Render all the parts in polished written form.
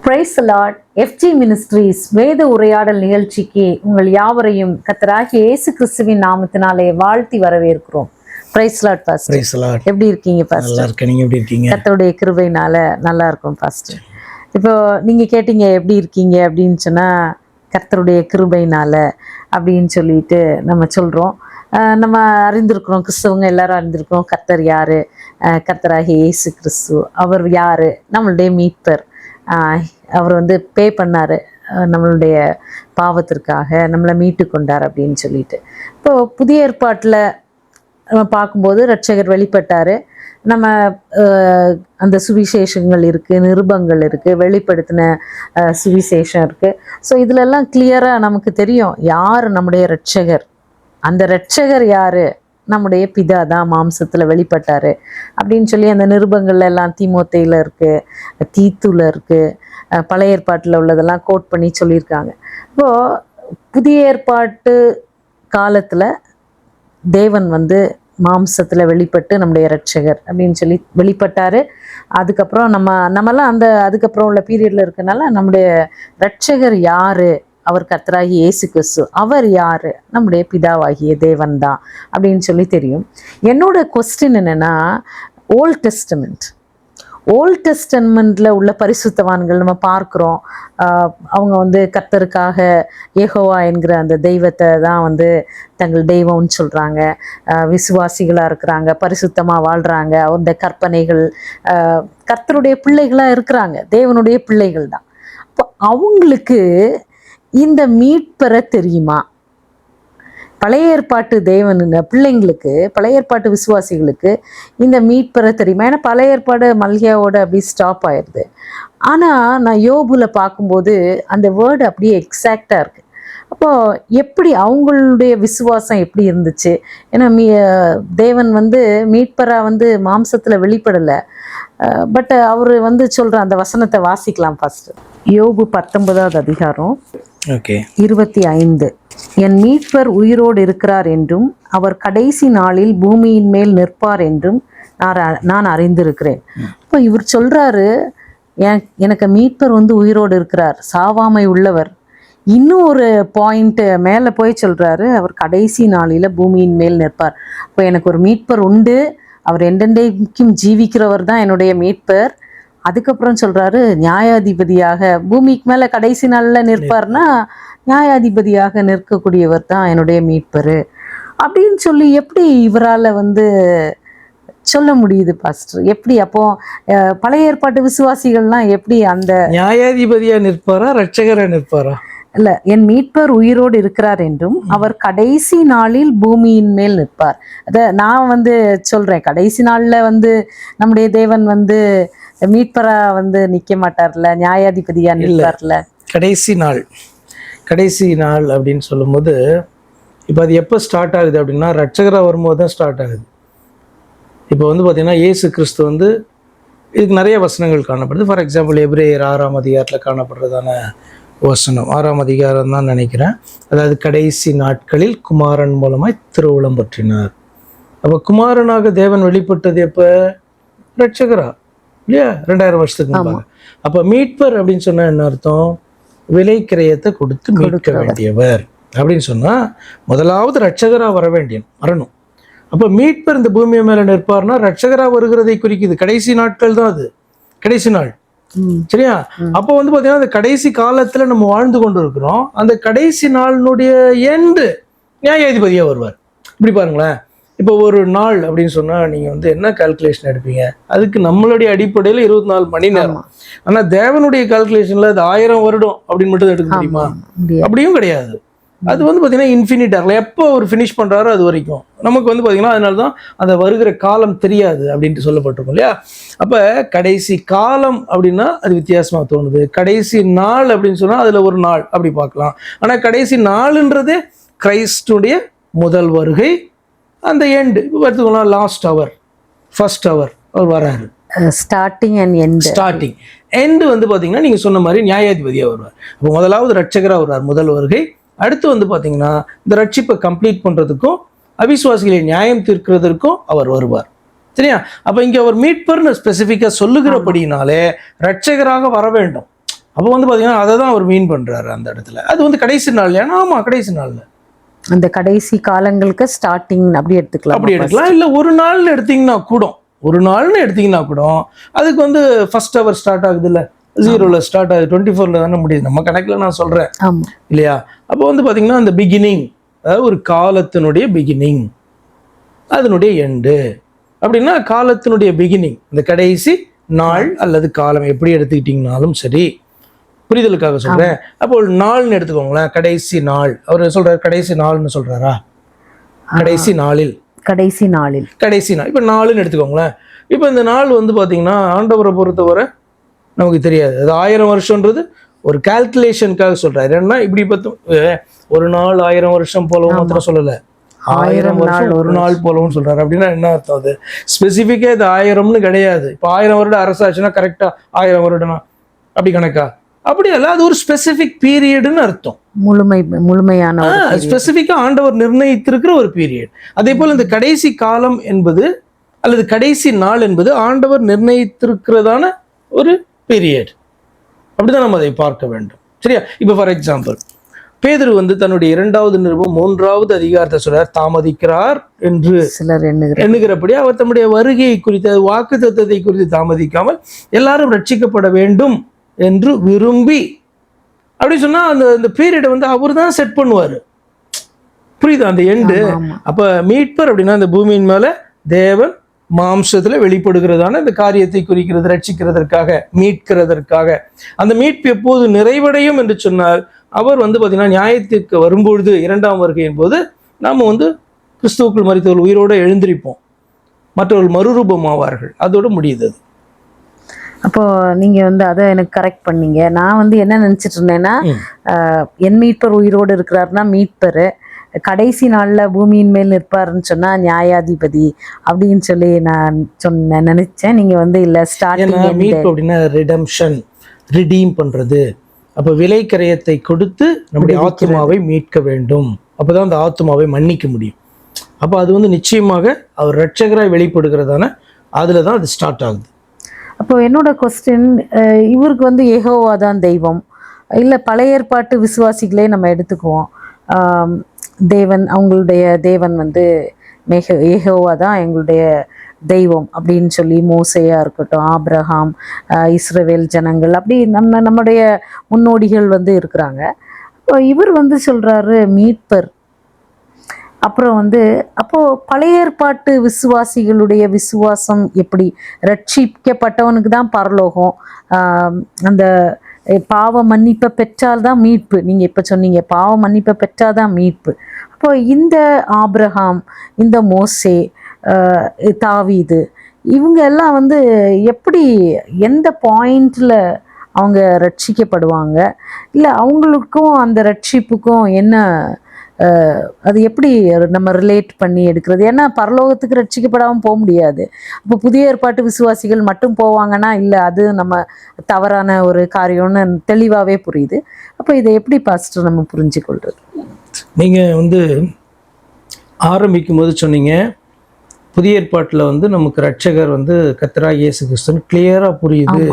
Praise the Lord. FG ministries வேத உரையாடல் நிகழ்ச்சிக்கு உங்கள் யாவரையும் கர்த்தராகிய இயேசு கிறிஸ்துவின் நாமத்தினாலே வாழ்த்தி வரவேற்கிறோம். Praise Lord pastor. Praise Lord. எப்படி இருக்கீங்க பாஸ்டர்? நல்லா இருக்கேன். நீங்க எப்படி இருக்கீங்க? கர்த்தருடைய கிருபையினால நல்லா இருக்கும் பாஸ்டர். இப்போ நீங்க கேட்டீங்க எப்படி இருக்கீங்க அப்படின்னு சொன்னா, கர்த்தருடைய கிருபையினால அப்படின்னு சொல்லிட்டு நம்ம சொல்றோம். நம்ம அறிந்திருக்கிறோம், கிறிஸ்தவங்க எல்லாரும் அறிந்திருக்கிறோம் கர்த்தர் யாரு, கர்த்தராகிய இயேசு கிறிஸ்து. அவர் யாரு? நம்மளுடைய மீட்பர். அவர் பே பண்ணார் நம்மளுடைய பாவத்திற்காக, நம்மளை மீட்டு கொண்டார் அப்படின்னு சொல்லிட்டு. இப்போது புதிய ஏற்பாட்டில் நம்ம பார்க்கும்போது ரட்சகர் வெளிப்பட்டார். நம்ம அந்த சுவிசேஷங்கள் இருக்குது, நிருபங்கள் இருக்குது, வெளிப்படுத்தின சுவிசேஷம் இருக்குது. ஸோ இதிலெல்லாம் கிளியராக நமக்கு தெரியும் யார் நம்முடைய ரட்சகர். அந்த ரட்சகர் யார்? நம்முடைய பிதா தான் மாம்சத்தில் வெளிப்பட்டார் அப்படின்னு சொல்லி அந்த நிருபங்கள்ல எல்லாம் தீமோத்தேயில் இருக்குது, தீத்துல இருக்குது, பழைய ஏற்பாட்டில் உள்ளதெல்லாம் கோட் பண்ணி சொல்லியிருக்காங்க. இப்போது புதிய ஏற்பாட்டு காலத்தில் தேவன் மாம்சத்தில் வெளிப்பட்டு நம்முடைய ரட்சகர் அப்படின்னு சொல்லி வெளிப்பட்டார். அதுக்கப்புறம் நம்மலாம் அதுக்கப்புறம் உள்ள பீரியடில் இருக்கனால நம்முடைய ரட்சகர் யார்? அவர் கர்த்தராகிய இயேசு கிறிஸ்து. அவர் யார்? நம்முடைய பிதாவாகிய தேவன் தான் அப்படின்னு சொல்லி தெரியும். என்னோட கொஸ்டின் என்னென்னா, ஓல்ட் டெஸ்டமெண்ட்டில் உள்ள பரிசுத்தவான்கள் நம்ம பார்க்குறோம். அவங்க கர்த்தருக்காக யெகோவா என்கிற அந்த தெய்வத்தை தான் தங்கள் தெய்வம்னு சொல்கிறாங்க. விசுவாசிகளாக இருக்கிறாங்க, பரிசுத்தமாக வாழ்கிறாங்க. அந்த கற்பனைகள் கர்த்தருடைய பிள்ளைகளாக இருக்கிறாங்க, தேவனுடைய பிள்ளைகள் தான். அப்போ அவங்களுக்கு இந்த மீட்பெற தெரியுமா? பழைய ஏற்பாட்டு தேவன் பிள்ளைங்களுக்கு, பழைய ஏற்பாட்டு விசுவாசிகளுக்கு இந்த மீட்பெற தெரியுமா? ஏன்னா பழைய ஏற்பாடு மல்கியாவோட அப்படி ஸ்டாப் ஆயிடுது. ஆனால் நான் யோபுல பார்க்கும்போது அந்த வேர்டு அப்படியே எக்ஸாக்டாக இருக்குது. அப்போது எப்படி அவங்களுடைய விசுவாசம் எப்படி இருந்துச்சு? ஏன்னா தேவன் மீட்பராக மாம்சத்தில் வெளிப்படலை. பட் அவர் சொல்கிற அந்த வசனத்தை வாசிக்கலாம் ஃபர்ஸ்ட். யோபு 19வது அதிகாரம் 25. என் மீட்பர் உயிரோடு இருக்கிறார் என்றும் அவர் கடைசி நாளில் பூமியின் மேல் நிற்பார் என்றும் நான் அறிந்திருக்கிறேன். இப்போ இவர் சொல்றாரு, எனக்கு மீட்பர் உயிரோடு இருக்கிறார், சாவாமை உள்ளவர். இன்னும் ஒரு பாயிண்ட் மேலே போய் சொல்றாரு, அவர் கடைசி நாளில் பூமியின் மேல் நிற்பார். இப்போ எனக்கு ஒரு மீட்பர் உண்டு, அவர் என்றென்றைக்கும் ஜீவிக்கிறவர் தான் என்னுடைய மீட்பர். அதுக்கப்புறம் சொல்றாரு, நியாயாதிபதியாக பூமிக்கு மேலே கடைசி நாளில் நிற்பார்னா நியாயாதிபதியாக நிற்கக்கூடியவர் தான் என்னுடைய மீட்பர் அப்படின்னு சொல்லி எப்படி இவரால் சொல்ல முடியுது பாஸ்டர்? எப்படி அப்போ பழைய ஏற்பாட்டு விசுவாசிகள்லாம் எப்படி அந்த நியாயாதிபதியா நிற்பாரா, ரட்சகரா நிற்பாரா? இல்ல, என் மீட்பர் உயிரோடு இருக்கிறார் என்றும் அவர் கடைசி நாளில் பூமியின் மேல் நிற்பார். அத நான் சொல்றேன், கடைசி நாள்ல நம்முடைய தேவன் மீட்பரா நிக்க மாட்டார்ல, நியாயாதிபதியா நிற்பார்ல. கடைசி நாள் அப்படின்னு சொல்லும்போது இப்போ அது எப்போ ஸ்டார்ட் ஆகுது அப்படின்னா, ரட்சகரா வரும்போது தான் ஸ்டார்ட் ஆகுது. இப்போ பார்த்தீங்கன்னா இயேசு கிறிஸ்து இதுக்கு நிறைய வசனங்கள் காணப்படுது. ஃபார் எக்ஸாம்பிள் எபிரேயர் 6ஆம் அதிகாரத்தில் காணப்படுறதான வசனம், 6ஆம் அதிகாரம் தான் நினைக்கிறேன். அதாவது கடைசி நாட்களில் குமாரன் மூலமாய் திருவுளம் பற்றினார். அப்போ குமாரனாக தேவன் வெளிப்பட்டது எப்போ? ரட்சகரா இல்லையா? 2000 வருஷத்துக்கு முன்னாடி. அப்போ மீட்பர் அப்படின்னு சொன்னா என்ன அர்த்தம்? விலை கிரயத்தை கொடுத்து மீட்க வேண்டியவர் அப்படின்னு சொன்னா முதலாவது ரட்சகரா வரணும். அப்போ மீட்பர் இந்த பூமி மேல நிற்பார்னா ரட்சகரா வருகிறதை குறிக்குது. கடைசி நாட்கள் தான் அது, கடைசி நாள். சரியா? அப்போ பாத்தீங்கன்னா அந்த கடைசி காலத்துல நம்ம வாழ்ந்து கொண்டு இருக்கிறோம். அந்த கடைசி நாளினுடைய எண்டு நியாயாதிபதியா வருவார். இப்படி பாருங்களேன், இப்போ ஒரு நாள் அப்படின்னு சொன்னா நீங்க என்ன கால்குலேஷன் எடுப்பீங்க? அதுக்கு நம்மளுடைய அடிப்படையில 24 மணி நேரம். ஆனா தேவனுடைய கால்குலேஷன்ல அது 1000 வருடம் அப்படின்னு மட்டும் எடுக்க முடியுமா? அப்படியும் கிடையாது. அது பாத்தீங்கன்னா இன்ஃபினிட். எப்போ ஒரு ஃபினிஷ் பண்றாரோ அது வரைக்கும் நமக்கு பாத்தீங்கன்னா அதனாலதான் அந்த வருகிற காலம் தெரியாது அப்படின்ட்டு சொல்லப்பட்டிருக்கும் இல்லையா? அப்ப கடைசி காலம் அப்படின்னா அது வித்தியாசமா தோணுது. கடைசி நாள் அப்படின்னு சொன்னா அதுல ஒரு நாள் அப்படி பார்க்கலாம். ஆனா கடைசி நாள்ன்றது கிறிஸ்துடைய முதல் வருகை, அந்த எண்டு பார்த்துக்கலாம். லாஸ்ட் அவர், ஃபர்ஸ்ட் அவர் அவர் வராரு. ஸ்டார்டிங் அண்ட் எண்டு பார்த்தீங்கன்னா நீங்கள் சொன்ன மாதிரி நியாயாதிபதியாக வருவார். அப்போ முதலாவது ரட்சகராக வருவார், முதல் வருகை. அடுத்து பார்த்தீங்கன்னா இந்த ரட்சிப்பை கம்ப்ளீட் பண்ணுறதுக்கும் அவிசுவாசிகளை நியாயம் தீர்க்கிறதுக்கும் அவர் வருவார். சரியா? அப்போ இங்கே அவர் மீட்பர்னு ஸ்பெசிஃபிக்காக சொல்லுகிறபடினாலே ரட்சகராக வர வேண்டும். அப்போ வந்து பார்த்தீங்கன்னா அதை தான் அவர் மீன் பண்ணுறாரு அந்த இடத்துல. அது வந்து கடைசி நாள், ஏன்னா ஆமாம் கடைசி நாளில் அந்த கடைசி காலங்களுக்கு ஸ்டார்டிங் அப்படி எடுத்துக்கலாம். அப்படி எடுக்கலாம். இல்லை ஒரு நாள்னு எடுத்தீங்கன்னா கூட, ஒரு நாள்னு எடுத்தீங்கன்னா கூட அதுக்கு வந்து ஃபர்ஸ்ட் ஹவர் ஸ்டார்ட் ஆகுது இல்லை, 0ல் ஸ்டார்ட் ஆகுது, 24ல் தானே முடியுது நம்ம கணக்கில் நான் சொல்கிறேன் இல்லையா. அப்போ வந்து பார்த்தீங்கன்னா அந்த பிகினிங், அதாவது ஒரு காலத்தினுடைய பிகினிங், அதனுடைய எண்டு அப்படின்னா காலத்தினுடைய பிகினிங் இந்த கடைசி நாள் அல்லது காலம் எப்படி எடுத்துக்கிட்டிங்கனாலும் சரி, புரிதலுக்காக சொல்கிறேன். அப்போ நாள்னு எடுத்துக்கோங்களேன், கடைசி நாள். அவர் சொல்கிறார் கடைசி நாள்னு சொல்கிறாரா, கடைசி நாளில், கடைசி நாளில், கடைசி நாள். இப்போ நாளுன்னு எடுத்துக்கோங்களேன். இப்போ இந்த நாள் வந்து பார்த்தீங்கன்னா ஆண்டவரை பொறுத்தவரை நமக்கு தெரியாது, அது 1000 வருஷன்றது ஒரு கால்குலேஷனுக்காக சொல்கிறார். ஏன்னா இப்படி பார்த்து ஒரு நாள் 1000 வருஷம் போலவும் மாத்திரம் சொல்லலை, 1000 வருஷம் ஒரு நாள் போலவும் சொல்கிறார். அப்படின்னா என்ன அர்த்தம்? அது ஸ்பெசிஃபிக்காக இது 1000ன்னு கிடையாது. இப்போ 1000 வருடம் அரசாச்சுன்னா கரெக்டாக 1000 வருடம்னா அப்படி கணக்கா? அப்படி அல்ல, அது ஒரு ஸ்பெசிஃபிக் பீரியடுன்னு அர்த்தம். முழுமையான ஸ்பெசிஃபிக்காக ஆண்டவர் நிர்ணயித்திருக்கிற ஒரு பீரியட். அதே போல் இந்த கடைசி காலம் என்பது அல்லது கடைசி நாள் என்பது ஆண்டவர் நிர்ணயித்திருக்கிறதான ஒரு பீரியட். அப்படிதான் நம்ம அதை பார்க்க வேண்டும். சரியா? இப்போ ஃபார் எக்ஸாம்பிள் பேதுரு வந்து தன்னுடைய 2வது நிருபம் 3வது அதிகாரத்தை சொல்றார், தாமதிக்கிறார் என்று சிலர் எண்ணுகிறபடி அவர் தம்முடைய வருகையை குறித்து, வாக்கு தத்தத்தை குறித்து தாமதிக்காமல் எல்லாரும் ரட்சிக்கப்பட வேண்டும் என்று விரும்பி, அப்படி சொன்னா அந்த பீரியடை வந்து அவர் தான் செட் பண்ணுவார். புரியுதா அந்த எண்டு? அப்ப மீட்பர் அப்படின்னா அந்த பூமியின் மேல தேவன் மாம்சத்துல வெளிப்படுகிறதான இந்த காரியத்தை குறிக்கிறது, ரட்சிக்கிறதற்காக, மீட்கிறதற்காக. அந்த மீட்பு எப்போது நிறைவடையும் என்று சொன்னால் அவர் வந்து பார்த்தீங்கன்னா நியாயத்திற்கு வரும்பொழுது, 2ஆம் வருகையின் போது நாம் வந்து கிறிஸ்துவுக்குள் மரித்தவர்கள் உயிரோடு எழுந்திருப்போம், மற்றவர்கள் மறுரூபமாவார்கள். அதோடு முடியுது. அப்போ நீங்க வந்து அதை எனக்கு கரெக்ட் பண்ணீங்க. நான் வந்து என்ன நினைச்சிட்டு இருந்தேன்னா, என் மீட்பர் உயிரோடு இருக்கிறாருன்னா மீட்பர், கடைசி நாள்ல பூமியின் மேல் நிற்பாருன்னு சொன்னா நியாயாதிபதி அப்படின்னு சொல்லி நான் நினைச்சேன். நீங்க வந்து இல்ல, ஸ்டார்டிங் மீட்பு அப்படின்னா ரிடம்ஷன், ரிடீம் பண்றது. அப்ப விலை கரையத்தை கொடுத்து நம்முடைய ஆத்மாவை மீட்க வேண்டும். அப்பதான் அந்த ஆத்மாவை மன்னிக்க முடியும். அப்ப அது வந்து நிச்சயமாக அவர் ரட்சகராய் வெளிப்படுகிறதான அதுல தான் அது ஸ்டார்ட் ஆகுது. அப்போ என்னோட கொஸ்டின், இவருக்கு வந்து யெகோவா தான் தெய்வம், இல்லை பழைய ஏற்பாட்டு விசுவாசிகளே நம்ம எடுத்துக்குவோம், தேவன், அவங்களுடைய தேவன் வந்து யெகோவா தான் எங்களுடைய தெய்வம் அப்படின்னு சொல்லி, மோசையா இருக்கட்டும், ஆபிரகாம், இஸ்ரவேல் ஜனங்கள், அப்படி நம்முடைய முன்னோடிகள் வந்து இருக்கிறாங்க. இவர் வந்து சொல்றாரு மீட்பர். அப்புறம் வந்து அப்போ பழைய ஏற்பாட்டு விசுவாசிகளுடைய விசுவாசம் எப்படி? ரட்சிக்கப்பட்டவனுக்கு தான் பரலோகம், அந்த பாவ மன்னிப்பை பெற்றால்தான் மீட்பு. நீங்க இப்ப சொன்னீங்க பாவ மன்னிப்பை பெற்றாதான் மீட்பு. அப்போ இந்த ஆபிரகாம், இந்த மோசே, தாவீது, இவங்க எல்லாம் வந்து எப்படி, எந்த பாயிண்ட்ல அவங்க ரட்சிக்கப்படுவாங்க? இல்லை அவங்களுக்கும் அந்த ரட்சிப்புக்கும் என்ன, அது எப்படி நம்ம ரிலேட் பண்ணி எடுக்கிறது? ஏன்னா பரலோகத்துக்கு ரட்சிக்கப்படாமல் போக முடியாது. அப்போ புதிய ஏற்பாட்டு விசுவாசிகள் மட்டும் போவாங்கன்னா இல்லை, அது நம்ம தவறான ஒரு காரியம்னு தெளிவாகவே புரியுது. அப்போ இதை எப்படி பாஸ்டர் நம்ம புரிஞ்சு கொள்றது? நீங்கள் வந்து ஆரம்பிக்கும் போது சொன்னீங்க புதிய ஏற்பாட்டில் வந்து நமக்கு ரட்சகர் வந்து கர்த்தராகிய இயேசு கிறிஸ்துன்னு கிளியராக புரியுது,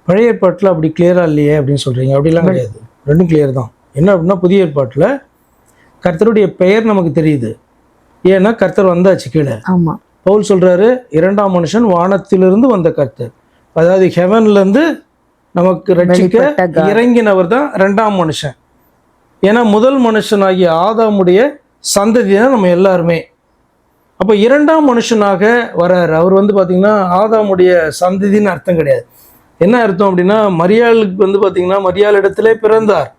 பழைய ஏற்பாட்டில் அப்படி கிளியராக இல்லையே அப்படின்னு சொல்கிறீங்க. அப்படிலாம் கிடையாது, ரெண்டும் கிளியர் தான். என்ன அப்படின்னா புதிய ஏற்பாட்டில் கர்த்தருடைய பெயர் நமக்கு தெரியுது, ஏன்னா கர்த்தர் வந்தாச்சு கீழே. பவுல் சொல்றாரு, 2ஆம் மனுஷன் வானத்திலிருந்து வந்த கர்த்தர், அதாவது ஹெவன்லேருந்து நமக்கு ரட்சிக்க இறங்கினவர் தான் 2ஆம் மனுஷன். ஏன்னா முதல் மனுஷனாகிய ஆதாமுடைய சந்ததி தான் நம்ம எல்லாருமே. அப்போ 2ஆம் மனுஷனாக வர்றாரு. அவர் வந்து பார்த்தீங்கன்னா ஆதாமுடைய சந்ததின்னு அர்த்தம் கிடையாது. என்ன அர்த்தம் அப்படின்னா, மரியாளுக்கு வந்து பார்த்தீங்கன்னா மரியாள் இடத்திலே பிறந்தார்,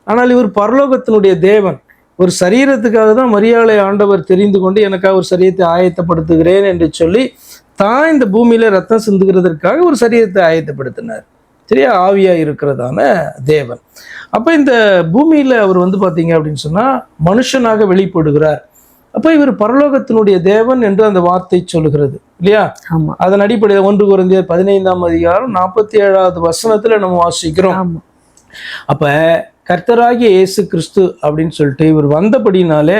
ஆனால் இவர் பரலோகத்தினுடைய தேவன். ஒரு சரீரத்துக்காக தான் மரியாளை ஆண்டவர் தெரிந்து கொண்டு எனக்காக ஒரு சரீரத்தை ஆயத்தப்படுத்துகிறேன் என்று சொல்லி தான் இந்த பூமியில ரத்தம் சிந்துகிறதற்காக ஒரு சரீரத்தை ஆயத்தப்படுத்தினார். சரியா? ஆவியா இருக்கிறதான தேவன். அப்போ இந்த பூமியில அவர் வந்து பார்த்தீங்க அப்படின்னு சொன்னா மனுஷனாக வெளிப்படுகிறார். அப்போ இவர் பரலோகத்தினுடைய தேவன் என்று அந்த வார்த்தை சொல்லுகிறது இல்லையா? அதன் அடிப்படையில் 1 கொரிந்தியர் 15ஆம் அதிகாரம் 47வது வசனத்துல நம்ம வாசிக்கிறோம். அப்ப கர்த்தராகிய இயேசு கிறிஸ்து அப்படின்னு சொல்லிட்டு இவர் வந்தபடினாலே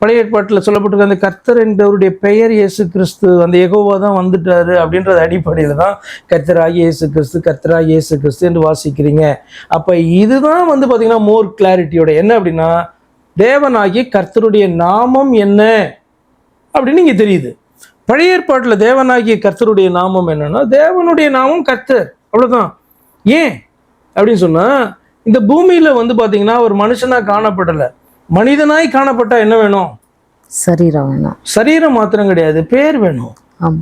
பழைய ஏற்பாட்டில் சொல்லப்பட்டிருக்க அந்த கர்த்தர் என்றவருடைய பெயர் இயேசு கிறிஸ்து, அந்த யெகோவா தான் வந்துட்டாரு அப்படின்றது அடிப்படையில் தான் கர்த்தராகிய இயேசு கிறிஸ்து, கர்த்தராகிய இயேசு கிறிஸ்து என்று வாசிக்கிறீங்க. அப்போ இதுதான் வந்து பார்த்தீங்கன்னா மோர் கிளாரிட்டியோட என்ன அப்படின்னா, தேவனாகிய கர்த்தருடைய நாமம் என்ன அப்படின்னு இங்கே தெரியுது. பழைய ஏற்பாட்டில் தேவனாகிய கர்த்தருடைய நாமம் என்னன்னா, தேவனுடைய நாமம் கர்த்தர், அவ்வளோதான். ஏன் அப்படின்னு சொன்னால், இந்த பூமியில் வந்து பார்த்தீங்கன்னா ஒரு மனுஷனாக காணப்படலை, மனிதனாய் காணப்பட்டா என்ன வேணும்? சரீரம் வேணும். சரீரம் மாத்திரம் கிடையாது, பேர் வேணும். ஆமா,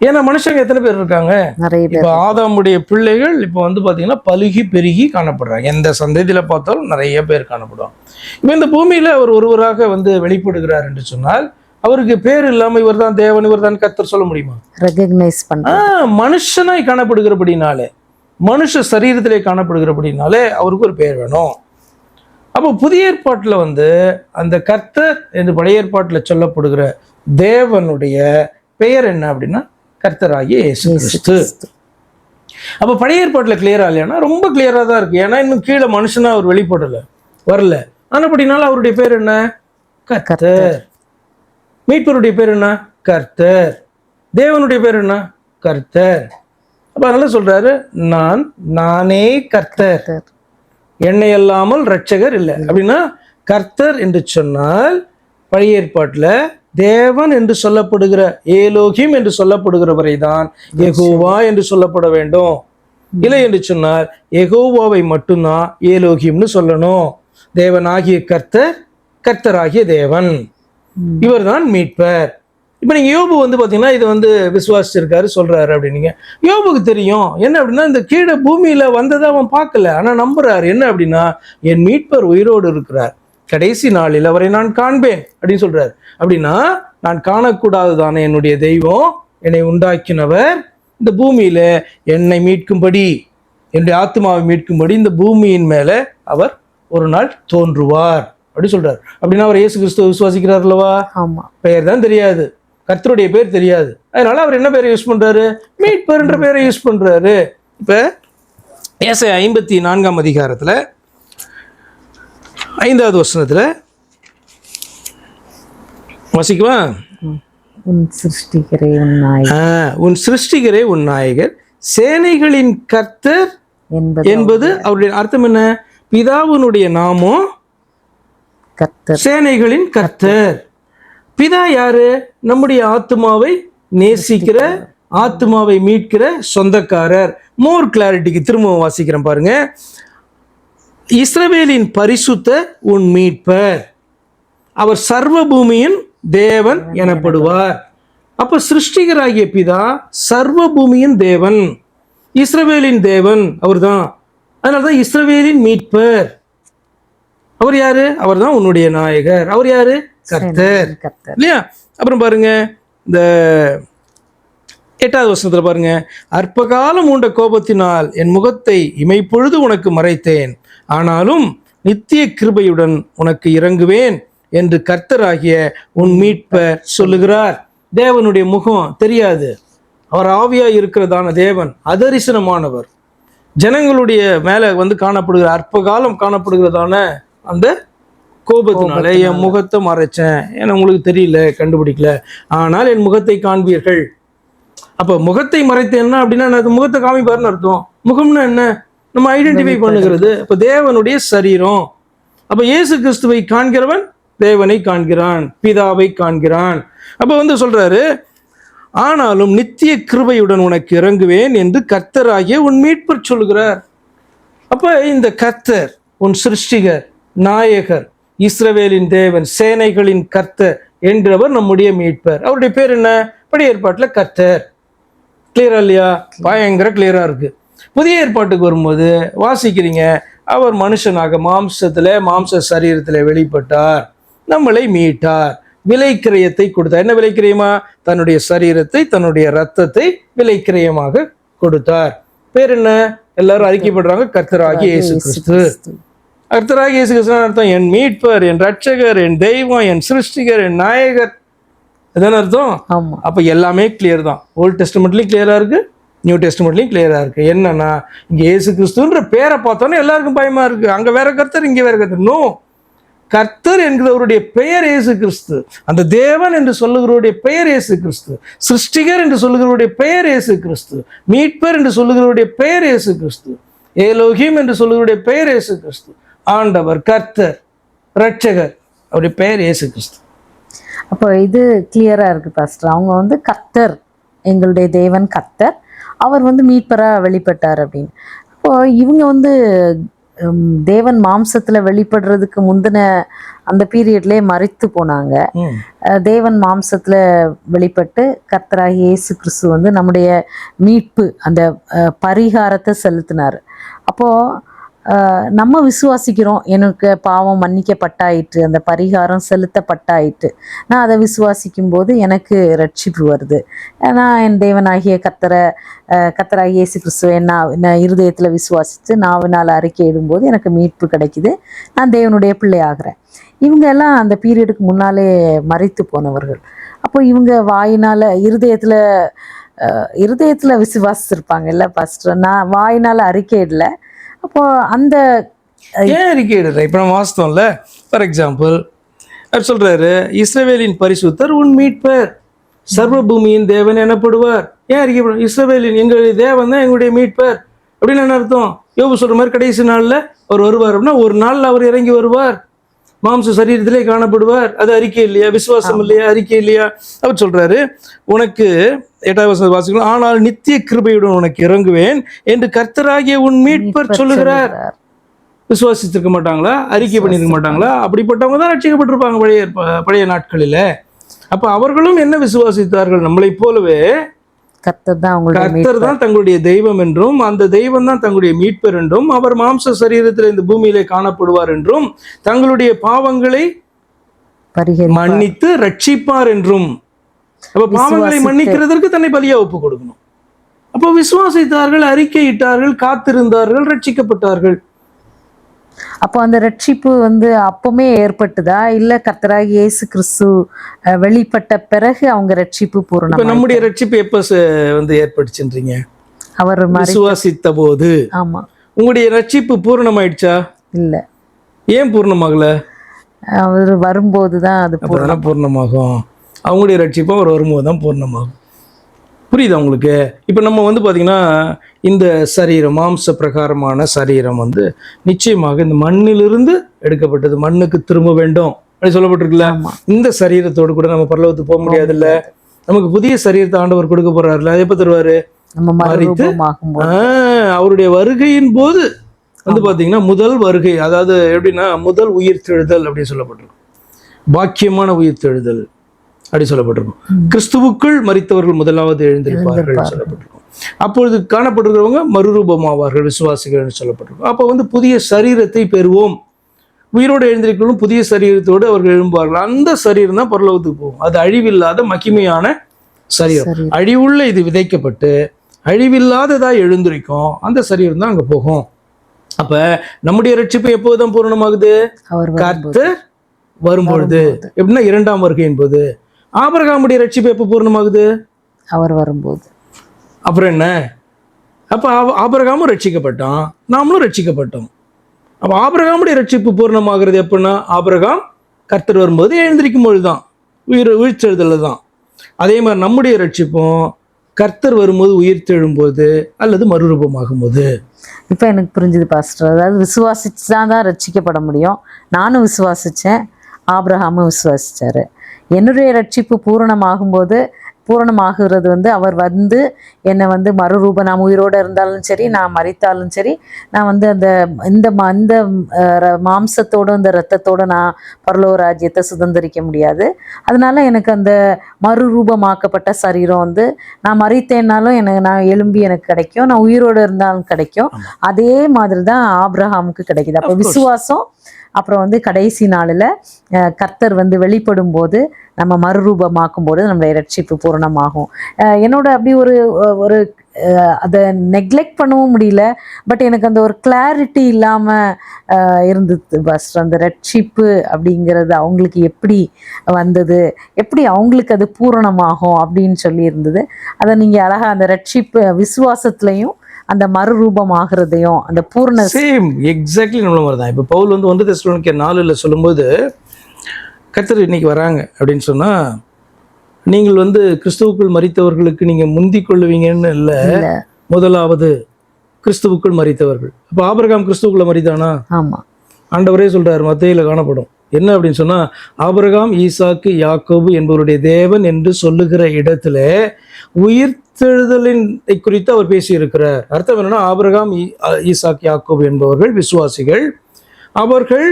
ஏன்னா மனுஷங்க எத்தனை பேர் இருக்காங்க? நிறைய பேர். இப்போ ஆதாமுடைய பிள்ளைகள் இப்போ வந்து பார்த்தீங்கன்னா பலுகி பெருகி காணப்படுறாங்க. எந்த சந்ததியில் பார்த்தாலும் நிறைய பேர் காணப்படுவாங்க. இப்போ இந்த பூமியில் அவர் ஒருவராக வந்து வெளிப்படுகிறார் என்று சொன்னால், அவருக்கு பேர் இல்லாமல் இவர் தான் தேவன், இவர் தான் கர்த்தர் சொல்ல முடியுமா? ரெகக்னைஸ் பண்ண மனுஷனாய் காணப்படுகிறபடினாலே, மனுஷ சரீரத்திலே காணப்படுகிறபடினாலே அவருக்கு ஒரு பேர் வேணும். அப்போ புதிய ஏற்பாட்டில் வந்து அந்த கர்த்தர் என்று பழைய ஏற்பாட்டில் சொல்லப்படுகிற தேவனுடைய பெயர் என்ன அப்படின்னா கர்த்தராகிய இயேசு கிறிஸ்து. அப்போ பழைய ஏற்பாட்டில் கிளியரா இல்லையானா ரொம்ப கிளியரா தான் இருக்கு. ஏன்னா இன்னும் கீழே மனுஷனா அவர் வெளிப்படலை, வரல. ஆனால் அப்படினாலும் அவருடைய பேர் என்ன? கர்த்தர். மீட்பருடைய பேர் என்ன? கர்த்தர். தேவனுடைய பேர் என்ன? கர்த்தர். அப்போ அதனால சொல்றாரு, நானே கர்த்தர், என்னை அல்லாமல் இரட்சகர் இல்லை. அப்படின்னா கர்த்தர் என்று சொன்னால் பழைய ஏற்பாட்டில் தேவன் என்று சொல்லப்படுகிற ஏலோகிம் என்று சொல்லப்படுகிறவரை தான் யெகோவா என்று சொல்லப்பட வேண்டும். இல்லை என்று சொன்னால் யெகோவாவை மட்டும்தான் ஏலோகிம்னு சொல்லணும். தேவனாகிய கர்த்தர், கர்த்தராகிய தேவன், இவர் தான் மீட்பர். இப்போ நீங்கள் யோபு வந்து பார்த்தீங்கன்னா இதை வந்து விசுவாசிச்சிருக்காரு சொல்கிறாரு அப்படின்னீங்க. யோபுக்கு தெரியும் என்ன அப்படின்னா, இந்த கீழே பூமியில் வந்ததை அவன் பார்க்கல, ஆனால் நம்புறாரு. என்ன அப்படின்னா, என் மீட்பர் உயிரோடு இருக்கிறார், கடைசி நாளில் அவரை நான் காண்பேன் அப்படின்னு சொல்கிறார். அப்படின்னா நான் காணக்கூடாது தானே என்னுடைய தெய்வம், என்னை உண்டாக்கினவர் இந்த பூமியில் என்னை மீட்கும்படி, என்னுடைய ஆத்மாவை மீட்கும்படி இந்த பூமியின் மேலே அவர் ஒரு நாள் தோன்றுவார் அப்படி சொல்கிறார். அப்படின்னா அவர் இயேசு கிறிஸ்துவ விசுவாசிக்கிறார் அல்லவா? ஆமாம். பெயர் தான் தெரியாது, கர்த்தருடைய பேர் தெரியாது. அதனால அவர் என்ன பேரை யூஸ் பண்றாரு? மீட்பர் என்ற பேரை யூஸ் பண்றாரு. இப்ப ஏசாயா 54 அதிகாரத்துல 5வது வசனத்துல வாசிக்குவா? உன் சிருஷ்டிகரே உன் நாயகர், சேனைகளின் கர்த்தர் என்பது அவருடைய அர்த்தம் என்ன? பிதாவினுடைய நாமம் கர்த்தர், சேனைகளின் கர்த்தர். பிதா யாரு? நம்முடைய ஆத்மாவை நேசிக்கிற, ஆத்மாவை மீட்கிற சொந்தக்காரர். மோர் கிளாரிட்டிக்கு திரும்பவும் வாசிக்கிறேன் பாருங்க. இஸ்ரவேலின் பரிசுத்த உன் மீட்பர், அவர் சர்வ பூமியின் தேவன் எனப்படுவார். அப்ப சிருஷ்டிகராகிய பிதா சர்வ பூமியின் தேவன், இஸ்ரவேலின் தேவன் அவர் தான். அதனாலதான் இஸ்ரவேலின் மீட்பர். அவர் யாரு? அவர் தான் உன்னுடைய நாயகர். அவர் யாரு? கர்த்தர், இல்லையா? அப்புறம் பாருங்க, இந்த 8வது வசனத்துல பாருங்க, அற்பகாலம் உண்ட கோபத்தினால் என் முகத்தை இமைப்பொழுது உனக்கு மறைத்தேன், ஆனாலும் நித்திய கிருபையுடன் உனக்கு இறங்குவேன் என்று கர்த்தராகிய உன் மீட்பர் சொல்லுகிறார். தேவனுடைய முகம் தெரியாது, அவர் ஆவியா இருக்கிறதான தேவன், அதரிசனமானவர். ஜனங்களுடைய மேல வந்து காணப்படுகிற அற்பகாலம் காணப்படுகிறதான அந்த கோபத்தினால என் முகத்தை மறைச்சேன், ஏன்னா உங்களுக்கு தெரியல, கண்டுபிடிக்கல, ஆனால் என் முகத்தை காண்பீர்கள். அப்ப முகத்தை மறைத்தேன்னா அப்படின்னா அது முகத்தை காமிப்பாருன்னு அர்த்தம். முகம்னா என்ன? நம்ம ஐடென்டிஃபை பண்ணுகிறது. அப்ப தேவனுடைய சரீரம். அப்ப இயேசு கிறிஸ்துவை காண்கிறவன் தேவனை காண்கிறான், பிதாவை காண்கிறான். அப்ப வந்து சொல்றாரு, ஆனாலும் நித்திய கிருபையுடன் உனக்கு இறங்குவேன் என்று கர்த்தராகிய உன் மீட்பர் சொல்லுகிறார். அப்ப இந்த கர்த்தர் உன் சிருஷ்டிகர், நாயகர், இஸ்ரவேலின் தேவன், சேனைகளின் கர்த்தர் என்றவர் நம்முடைய மீட்பர். அவருடைய பேர் என்ன? பழைய ஏற்பாட்டில் கர்த்தர். கிளியரா இல்லையா? பயங்கர கிளியரா இருக்கு. புதிய ஏற்பாட்டுக்கு வரும்போது வாசிக்கிறீங்க, அவர் மனுஷனாக மாம்ச சரீரத்தில் வெளிப்பட்டார், நம்மளை மீட்டார், விலைக்கிரயத்தை கொடுத்தார். என்ன விலைக்கிரயமா? தன்னுடைய சரீரத்தை, தன்னுடைய ரத்தத்தை விலைக்கிரயமாக கொடுத்தார். பேர் என்ன? எல்லாரும் அறிக்கைப்படுறாங்க, கர்த்தராகிய இயேசு கிறிஸ்து. கர்த்தராகிய இயேசு கிறிஸ்து அர்த்தம் என் மீட்பர், என் ரட்சகர், என் தெய்வம், என் சிருஷ்டிகர், என் நாயகர். இதான அர்த்தம். அப்ப எல்லாமே கிளியர் தான். ஓல்ட் டெஸ்டமெண்ட்லயும் கிளியரா இருக்கு, நியூ டெஸ்டமெண்ட்லயும் கிளியரா இருக்கு. என்னன்னா, இங்க இயேசு கிறிஸ்துன்ற பேரை பார்த்தோன்னே எல்லாருக்கும் பயமா இருக்கு. அங்க வேற கர்த்தர், இங்க வேற கர்த்தர். நோ, கர்த்தர் என்கிறவருடைய பெயர் இயேசு கிறிஸ்து. அந்த தேவன் என்று சொல்லுகிறவருடைய பெயர் இயேசு கிறிஸ்து. சிருஷ்டிகர் என்று சொல்லுகிறவருடைய பெயர் இயேசு கிறிஸ்து. மீட்பர் என்று சொல்லுகிறவருடைய பெயர் இயேசு கிறிஸ்து. ஏலோகிம் என்று சொல்லுகிறவருடைய பெயர் இயேசு கிறிஸ்து. ஆண்டவர், கர்த்தர், இரட்சகர், அவருடைய பெயர் இயேசு கிறிஸ்து. அப்போ இது கிளியரா இருக்கு பாஸ்டர். அவங்க வந்து கர்த்தர், எங்களுடைய தேவன் கர்த்தர், அவர் வந்து மீட்பரா வெளிப்பட்டார் அப்படின்னு. அப்போ இவங்க வந்து தேவன் மாம்சத்துல வெளிப்படுறதுக்கு முந்தின அந்த பீரியட்லயே மரித்து போனாங்க. தேவன் மாம்சத்துல வெளிப்பட்டு கர்த்தராகிய இயேசு கிறிஸ்து வந்து நம்முடைய மீட்பு அந்த பரிகாரத்தை செலுத்தினார். அப்போ நம்ம விசுவாசிக்கிறோம், எனக்கு பாவம் மன்னிக்கப்பட்டாயிற்று, அந்த பரிகாரம் செலுத்தப்பட்டாயிற்று, நான் அதை விசுவாசிக்கும் போது எனக்கு ரட்சிப்பு வருது. நான் என் தேவனாகிய கர்த்தராகிய இயேசு கிறிஸ்துவை நான் இருதயத்தில் விசுவாசித்து நாவினால் அறிக்கையிடும்போது எனக்கு மீட்பு கிடைக்குது, நான் தேவனுடைய பிள்ளை ஆகிறேன். இவங்க எல்லாம் அந்த பீரியடுக்கு முன்னாலே மரித்து போனவர்கள். அப்போ இவங்க வாயினால் இருதயத்தில் விசுவாசிச்சிருப்பாங்க இல்லை பாஸ்டர், நான் வாயினால் அறிக்கையிடல. அப்போ அந்த ஏன் அறிக்கையிடுற? இப்போ நம்ம வாஸ்தவம்ல, ஃபார் எக்ஸாம்பிள் அவர் சொல்றாரு, இஸ்ரவேலின் பரிசுத்தர் உன் மீட்பர், சர்வ பூமியின் தேவன் எனப்படுவார். ஏன் அறிக்கை? இஸ்ரவேலின் எங்களுடைய தேவன் தான் எங்களுடைய மீட்பர் அப்படின்னு என்ன அர்த்தம்? யோபு சொல்ற மாதிரி கடைசி நாள்ல அவர் வருவார் அப்படின்னா ஒரு நாள்ல அவர் இறங்கி வருவார், மாம்ச சரீரத்திலே காணப்படுவார். அது அறிக்கை இல்லையா? விசுவாசம் இல்லையா? அறிக்கை இல்லையா? அவர் சொல்றாரு, உனக்கு 8வது வசனத்தை வாசிக்கலாம், ஆனால் நித்திய கிருபையுடன் உனக்கு இறங்குவேன் என்று கர்த்தராகிய உன் மீட்பர் சொல்லுகிறார். விசுவாசித்திருக்க மாட்டாங்களா? அறிக்கை பண்ணியிருக்க மாட்டாங்களா? அப்படிப்பட்டவங்க தான் ரட்சிக்கப்பட்டிருப்பாங்க பழைய நாட்களில. அப்ப அவர்களும் என்ன விசுவாசித்தார்கள்? நம்மளை போலவே கர்த்தர் தான் தங்களுடைய தெய்வம் என்றும் அந்த தெய்வம் தான் தங்களுடைய மீட்பர் என்றும் அவர் மாம்ச சரீரத்தில் இந்த பூமியிலே காணப்படுவார் என்றும் தங்களுடைய பாவங்களை மன்னித்து ரட்சிப்பார் என்றும். அப்ப பாவங்களை மன்னிக்கிறதற்கு தன்னை பலியா ஒப்பு கொடுக்கணும். அப்போ விசுவாசித்தார்கள், அறிக்கையிட்டார்கள், காத்திருந்தார்கள், ரட்சிக்கப்பட்டார்கள். அப்போ அந்த ரட்சிப்பு வந்து அப்பவுமே ஏற்பட்டுதா, இல்ல கர்த்தராகிய இயேசு கிறிஸ்து வெளிப்பட்ட பிறகு அவங்க ரட்சிப்பு பூரணமா? இப்ப நம்முடைய ரட்சிப்பு எப்ப வந்து ஏற்பட்டுச்சுன்றீங்க? அவர் விசுவாசித்த போது. ஆமா. உங்களுடைய ரட்சிப்பு பூரணமாயிடுச்சா? இல்ல. ஏன் பூர்ணமாகல? அவர் வரும்போதுதான் அது பூர்ணமாகும். அவங்களுடைய ரட்சிப்பு அவர் வரும்போது தான் பூர்ணமாகும். புரியுதா உங்களுக்கு? இப்போ நம்ம வந்து பார்த்தீங்கன்னா இந்த சரீரம், மாம்ச பிரகாரமான சரீரம் வந்து நிச்சயமாக இந்த மண்ணிலிருந்து எடுக்கப்பட்டது, மண்ணுக்கு திரும்ப வேண்டும் அப்படி சொல்லப்பட்டிருக்குல்ல. இந்த சரீரத்தோடு கூட நம்ம பரலோகத்துக்கு போக முடியாது இல்ல. நமக்கு புதிய சரீரத்தை ஆண்டவர் கொடுக்க போறாருல. எப்ப தருவாரு? அவருடைய வருகையின் போது வந்து பாத்தீங்கன்னா முதல் வருகை, அதாவது எப்படின்னா முதல் உயிர் தெழுதல் அப்படின்னு சொல்லப்பட்டிருக்கும். பாக்கியமான உயிர் தெழுதல் அப்படி சொல்லப்பட்டிருக்கும். கிறிஸ்துவுக்குள் மரித்தவர்கள் முதலாவது எழுந்திருப்பார்கள் சொல்லப்பட்டிருக்கும். அப்பொழுது காணப்பட்டிருக்கிறவங்க மறுரூபமாவார்கள் விசுவாசிகள் என்று சொல்லப்பட்டிருக்கும். அப்போ வந்து புதிய சரீரத்தை பெறுவோம், உயிரோடு எழுந்திருக்கணும், புதிய சரீரத்தோடு அவர்கள் எழும்புவார்கள். அந்த சரீரம் தான் பரலோகத்துக்கு போகும். அது அழிவில்லாத மகிமையான சரீரம். அழிவுள்ள இது விதைக்கப்பட்டு அழிவில்லாததா எழுந்திருக்கும், அந்த சரீரம் தான் அங்க போகும். அப்ப நம்முடைய ரட்சிப்பு எப்போதுதான் பூரணமாகுது? கர்த்தர் வரும்பொழுது. எப்படின்னா 2ஆம் வருகை என்பது. ஆபிரகாமுடைய ரட்சிப்பு எப்போ பூர்ணமாகுது? அவர் வரும்போது. அப்புறம் என்ன? அப்ப ஆபிரகாமும் ரட்சிக்கப்பட்டான், நாமளும் ரட்சிக்கப்பட்டோம். அப்ப ஆபிரகாமுடைய ரட்சிப்பு பூர்ணமாகிறது எப்படின்னா ஆபிரகாம் கர்த்தர் வரும்போது எழுந்திருக்கும் பொழுதுதான், உயிர்த்தெழுதல் தான். அதே மாதிரி நம்முடைய ரட்சிப்பும் கர்த்தர் வரும்போது உயிர்த்தெழும்போது அல்லது மறுரூபமாகும் போது. இப்போ எனக்கு புரிஞ்சுது பாஸ்டர். அதாவது விசுவாசிச்சுதான் தான் ரட்சிக்கப்பட முடியும். நானும் விசுவாசித்தேன், ஆபிரகாமும் விசுவாசிச்சாரு. என்னுடைய ரட்சிப்பு பூரணமாகிறது வந்து அவர் வந்து என்னை வந்து மறுரூபம், நான் உயிரோடு இருந்தாலும் சரி, நான் மரித்தாலும் சரி, நான் வந்து இந்த மாம்சத்தோடு இந்த இரத்தத்தோடு நான் பரலோக ராஜ்யத்தை சுதந்திரிக்க முடியாது. அதனால எனக்கு அந்த மறுரூபமாக்கப்பட்ட சரீரம் வந்து நான் மரித்தேன்னாலும் நான் எழும்பி எனக்கு கிடைக்கும், நான் உயிரோடு இருந்தாலும் கிடைக்கும். அதே மாதிரி தான் ஆபிரகாமுக்கு கிடைக்குது. அப்போ விசுவாசம், அப்புறம் வந்து கடைசி நாளில் கர்த்தர் வந்து வெளிப்படும் போது நம்ம மறுரூபமாக்கும் போது நம்மளுடைய ரட்சிப்பு பூரணமாகும். என்னோட அப்படி ஒரு அதை நெக்லெக்ட் பண்ணவும் முடியல. பட் எனக்கு அந்த ஒரு கிளாரிட்டி இல்லாமல் இருந்தது பாஸ்டர். அந்த ரட்சிப்பு அப்படிங்கிறது அவங்களுக்கு எப்படி வந்தது, எப்படி அவங்களுக்கு அது பூரணமாகும் அப்படின்னு சொல்லி இருந்தது. அதை நீங்கள் அழகாக அந்த ரட்சிப்பு விசுவாசத்துலையும் அந்த மறுரூபம் ஆகிறதையும் அந்த பூர்ண சேம் எக்ஸாக்ட்லி நம்மள மாதிரி தான். இப்போ பவுல் வந்து 1 தெசலோனிக்கேயர் 4 சொல்லும்போது கர்த்தர் இன்னைக்கு வராங்க அப்படின்னு சொன்னா, நீங்கள் வந்து கிறிஸ்துவுக்குள் மரித்தவர்களுக்கு நீங்க முந்திக் கொள்ளுவீங்கன்னு இல்லை, முதலாவது கிறிஸ்துவுக்குள் மரித்தவர்கள். அப்போ ஆபிரகாம் கிறிஸ்துவுக்குள்ள மரித்தானா? ஆமா. ஆண்டவரே சொல்றாரு, மத்தேயுல காணப்படும் என்ன அப்படின்னு சொன்னா, ஆபிரகாம் ஈசாக்கு யாக்கோபு என்பவருடைய தேவன் என்று சொல்லுகிற இடத்துல உயிர்த்தெழுதலின் குறித்து அவர் பேசியிருக்கிறார். அர்த்தம் என்னன்னா, ஆபிரகாம் ஈசாக்கு யாக்கோபு என்பவர்கள் விசுவாசிகள், அவர்கள்